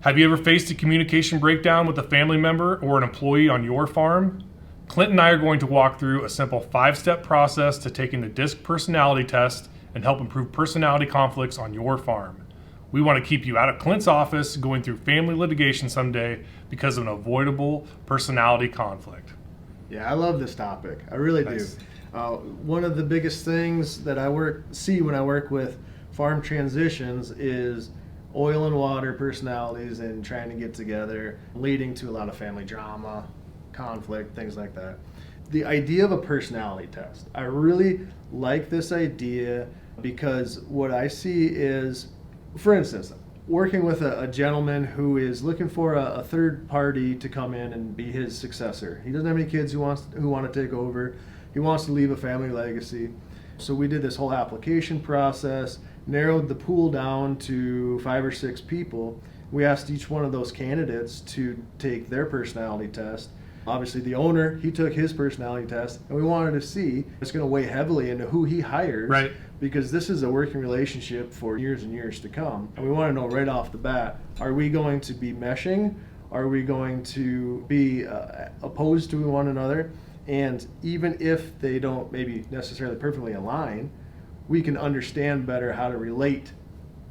Have you ever faced a communication breakdown with a family member or an employee on your farm? Clint and I are going to walk through a simple 5-step process to taking the DISC personality test and help improve personality conflicts on your farm. We want to keep you out of Clint's office going through family litigation someday because of an avoidable personality conflict. Yeah, I love this topic. I really do. One of the biggest things that I see when I work with farm transitions is oil and water personalities and trying to get together, leading to a lot of family drama, conflict, things like that. The idea of a personality test, I really like this idea because what I see is, for instance, working with a gentleman who is looking for a third party to come in and be his successor. He doesn't have any kids who want to take over. He wants to leave a family legacy. So we did this whole application process, narrowed the pool down to 5 or 6 people. We asked each one of those candidates to take their personality test. Obviously the owner, he took his personality test, and we wanted to see, it's going to weigh heavily into who he hires, right? Because this is a working relationship for years and years to come. And we want to know right off the bat, are we going to be meshing? Are we going to be opposed to one another? And even if they don't maybe necessarily perfectly align, we can understand better how to relate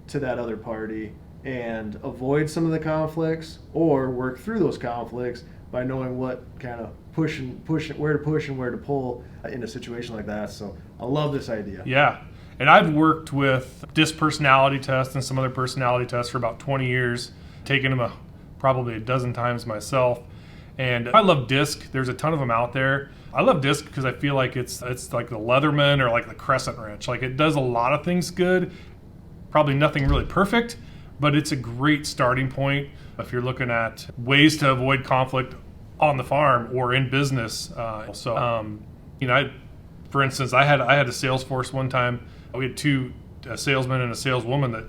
to that other party and avoid some of the conflicts or work through those conflicts by knowing what kind of where to push and where to pull in a situation like that. So I love this idea. Yeah. And I've worked with DISC personality tests and some other personality tests for about 20 years, taken them probably a dozen times myself. And I love DISC. There's a ton of them out there. I love DISC because I feel like it's like the Leatherman or like the Crescent Wrench. Like it does a lot of things good, probably nothing really perfect, but it's a great starting point if you're looking at ways to avoid conflict on the farm or in business. For instance, I had a sales force one time. We had 2 salesmen and a saleswoman that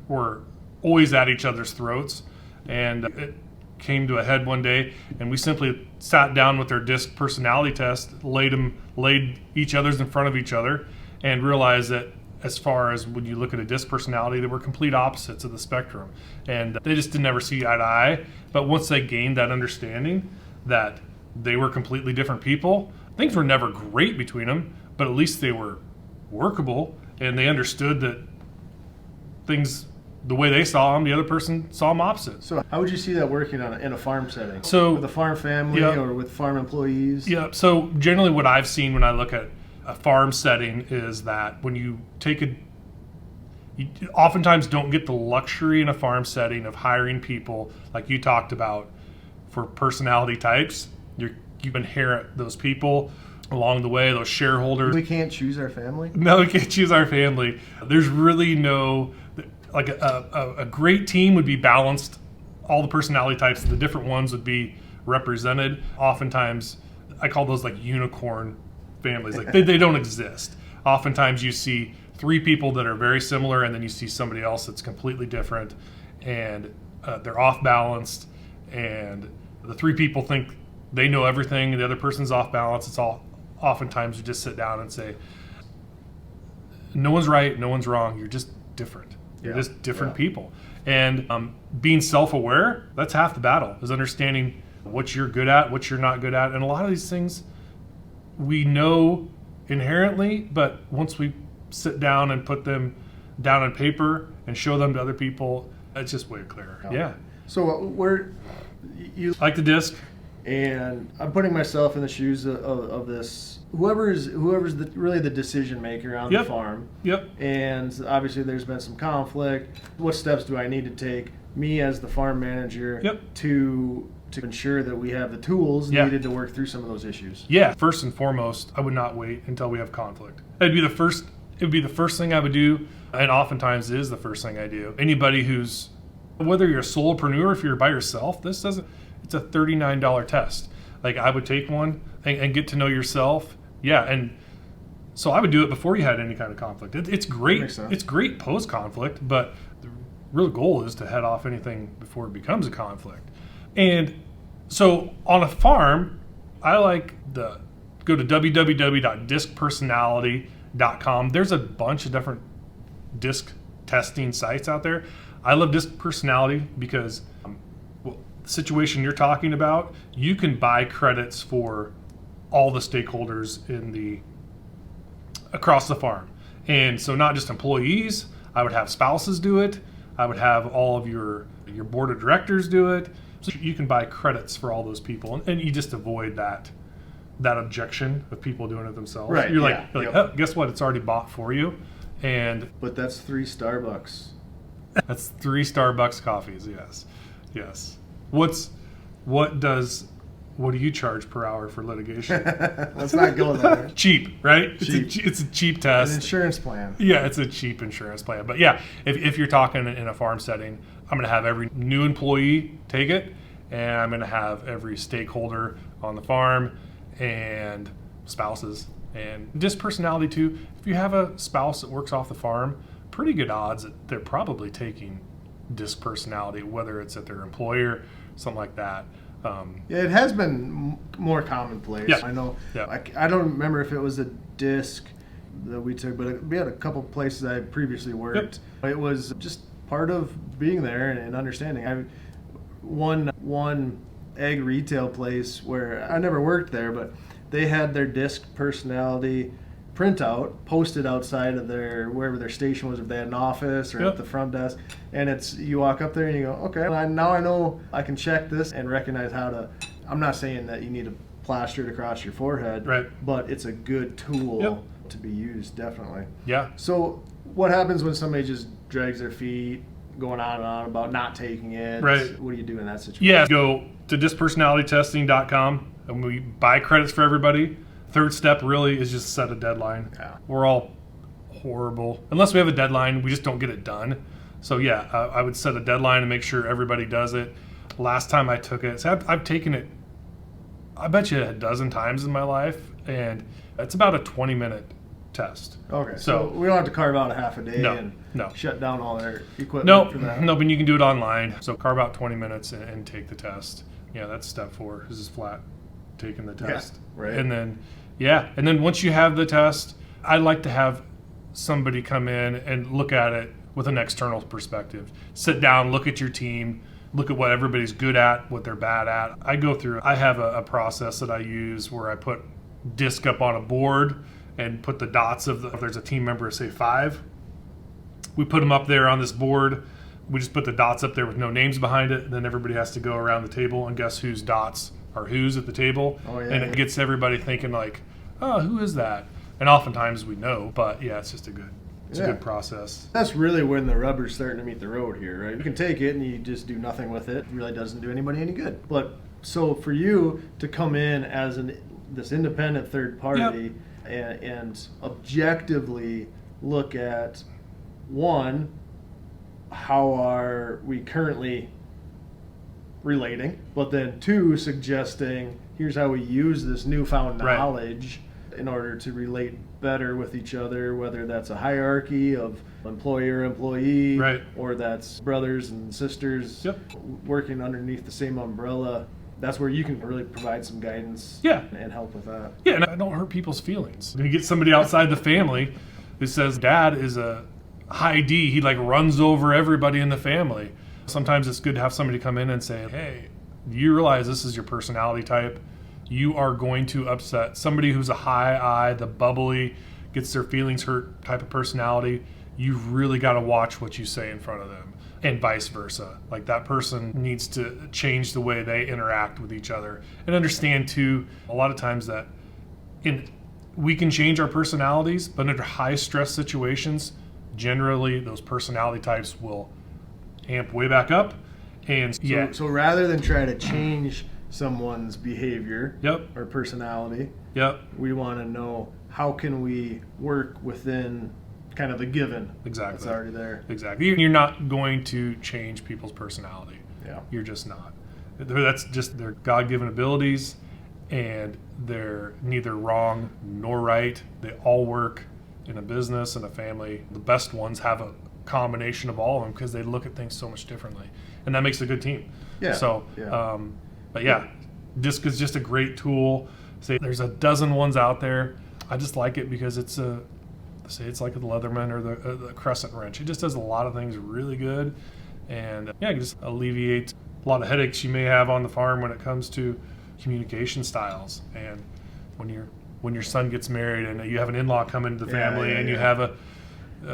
were always at each other's throats, and it came to a head one day, and we simply sat down with their DISC personality test, laid each other's in front of each other, and realized that as far as when you look at a DISC personality, they were complete opposites of the spectrum, and they just didn't ever see eye to eye. But once they gained that understanding that they were completely different people, things were never great between them, but at least they were workable, and they understood that things, the way they saw them, the other person saw them opposite. So how would you see that working in a farm setting? So with a farm family or with farm employees? Yeah, so generally what I've seen when I look at a farm setting is that when you you oftentimes don't get the luxury in a farm setting of hiring people like you talked about for personality types. You inherit those people along the way, those shareholders. We can't choose our family? No, we can't choose our family. There's really no, like a great team would be balanced. All the personality types, the different ones would be represented. Oftentimes, I call those like unicorn families. Like they don't exist. Oftentimes you see 3 people that are very similar, and then you see somebody else that's completely different, and they're off balanced, and the 3 people think they know everything, and the other person's off balance. It's all, oftentimes you just sit down and say, no one's right, no one's wrong. You're just different. You're just different people. And being self-aware, that's half the battle, is understanding what you're good at, what you're not good at. And a lot of these things we know inherently, but once we sit down and put them down on paper and show them to other people, it's just way clearer. Yeah. So you like the DISC? And I'm putting myself in the shoes of this. Whoever's really the decision maker on the farm. Yep. And obviously there's been some conflict. What steps do I need to take, me as the farm manager, to ensure that we have the tools needed to work through some of those issues? Yeah. First and foremost, I would not wait until we have conflict. It would be the first thing I would do, and oftentimes it is the first thing I do. Anybody who's, whether you're a solopreneur, if you're by yourself, it's a $39 test. Like I would take one and get to know yourself. Yeah, and so I would do it before you had any kind of conflict. It's great. It's great post-conflict, but the real goal is to head off anything before it becomes a conflict. And so on a farm, I like go to www.discpersonality.com. There's a bunch of different DISC testing sites out there. I love DISC personality because the situation you're talking about, you can buy credits for all the stakeholders across the farm. And so not just employees, I would have spouses do it. I would have all of your board of directors do it. So you can buy credits for all those people, and you just avoid that objection of people doing it themselves. Right, You're yeah, like, yep. oh, guess what? It's already bought for you. And But that's 3 Starbucks. that's 3 Starbucks coffees. Yes. What do you charge per hour for litigation? Let's not go there. Cheap, right? Cheap. It's a cheap An test. insurance plan. Yeah, it's a cheap insurance plan. But yeah, if you're talking in a farm setting, I'm going to have every new employee take it, and I'm going to have every stakeholder on the farm and spouses. And DISC personality too. If you have a spouse that works off the farm, pretty good odds that they're probably taking DISC personality, whether it's at their employer, something like that. Yeah, it has been more commonplace. Yeah. I know. Yeah. I don't remember if it was a disc that we took, but we had a couple places I previously worked. It was just part of being there and understanding. One egg retail place where I never worked there, but they had their disc personality printout posted outside of wherever their station was, if they had an office or at the front desk. And it's, you walk up there and you go, okay, now I know I can check this and recognize how to. I'm not saying that you need to plaster it across your forehead, Right. but it's a good tool to be used, definitely. Yeah. So what happens when somebody just drags their feet, going on and on about not taking it? Right. What do you do in that situation? Yeah. Go to dispersonalitytesting.com and we buy credits for everybody. Third step really is just set a deadline. Yeah. We're all horrible. Unless we have a deadline, we just don't get it done. So yeah, I would set a deadline and make sure everybody does it. Last time I took it, so I've taken it, I bet you a dozen times in my life, and it's about a 20-minute test. Okay, so we don't have to carve out a half a day and shut down all their equipment for that. No, but you can do it online. So carve out 20 minutes and take the test. Yeah, that's step 4. This is flat taking the test. Yeah, right. And then once you have the test, I like to have somebody come in and look at it with an external perspective. Sit down, look at your team, look at what everybody's good at, what they're bad at. I have a process that I use where I put disc up on a board and put the dots if there's a team member, say 5, we put them up there on this board. We just put the dots up there with no names behind it. And then everybody has to go around the table and guess whose dots are whose at the table. Oh, yeah, and it gets everybody thinking like, oh, who is that? And oftentimes we know, but yeah, it's just a good process. That's really when the rubber's starting to meet the road here, right? You can take it and you just do nothing with it. It really doesn't do anybody any good. But so for you to come in as this independent third party and objectively look at, one, how are we currently relating, but then 2, suggesting here's how we use this newfound knowledge in order to relate better with each other, whether that's a hierarchy of employer-employee, or that's brothers and sisters working underneath the same umbrella. That's where you can really provide some guidance and help with that. Yeah, and I don't hurt people's feelings. When you get somebody outside the family who says dad is a high D, he like runs over everybody in the family. Sometimes it's good to have somebody come in and say, hey, you realize this is your personality type. You are going to upset somebody who's a high I, the bubbly, gets their feelings hurt type of personality. You've really got to watch what you say in front of them, and vice versa. Like that person needs to change the way they interact with each other and understand too, a lot of times that we can change our personalities, but under high stress situations, generally those personality types will amp way back up. And so rather than try to change someone's behavior or personality, we want to know how can we work within kind of the given that's already there. Exactly. You're not going to change people's personality. You're just not. That's just their God-given abilities, and they're neither wrong nor right. They all work in a business and a family. The best ones have a combination of all of them because they look at things so much differently, and that makes a good team. But yeah, DISC is just a great tool. Say there's a dozen ones out there. I just like it because it's like the Leatherman or the crescent wrench. It just does a lot of things really good, and yeah, just alleviate a lot of headaches you may have on the farm when it comes to communication styles. And when your son gets married and you have an in-law come into the family and you have a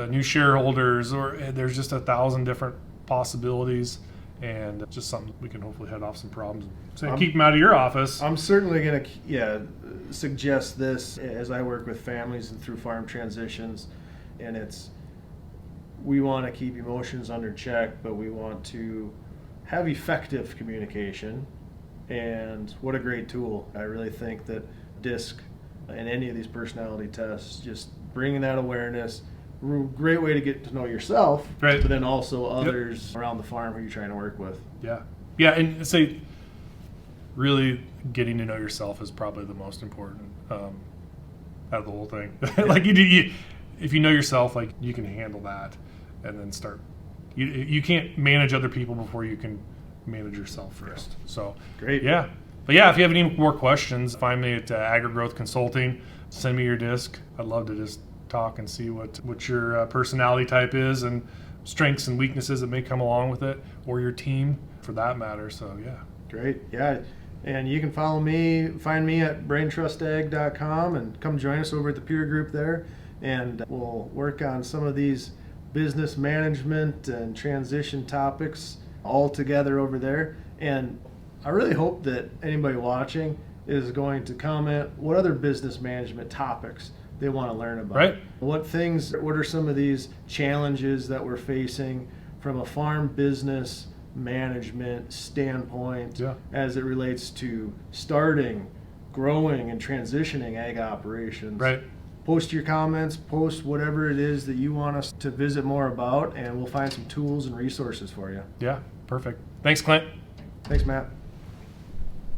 new shareholders, or there's just 1,000 different possibilities, and just something we can hopefully head off some problems. So keep them out of your office. I'm certainly going to suggest this as I work with families and through farm transitions, and we want to keep emotions under check, but we want to have effective communication. And what a great tool. I really think that DISC and any of these personality tests, just bringing that awareness, great way to get to know yourself, right, but then also others around the farm who you're trying to work with. Yeah, and say really getting to know yourself is probably the most important out of the whole thing. Like if you know yourself, like you can handle that, and then start. You can't manage other people before you can manage yourself first. So great. Yeah. But yeah, if you have any more questions, find me at Agri-Growth Consulting. Send me your DISC. I'd love to just talk and see what your personality type is and strengths and weaknesses that may come along with it, or your team for that matter. So yeah. Great. Yeah. And you can find me at braintrustag.com, and come join us over at the peer group there. And we'll work on some of these business management and transition topics all together over there. And I really hope that anybody watching is going to comment what other business management topics they want to learn about. Right. What are some of these challenges that we're facing from a farm business management standpoint as it relates to starting, growing, and transitioning ag operations. Right. Post your comments, post whatever it is that you want us to visit more about, and we'll find some tools and resources for you. Yeah, perfect. Thanks, Clint. Thanks, Matt.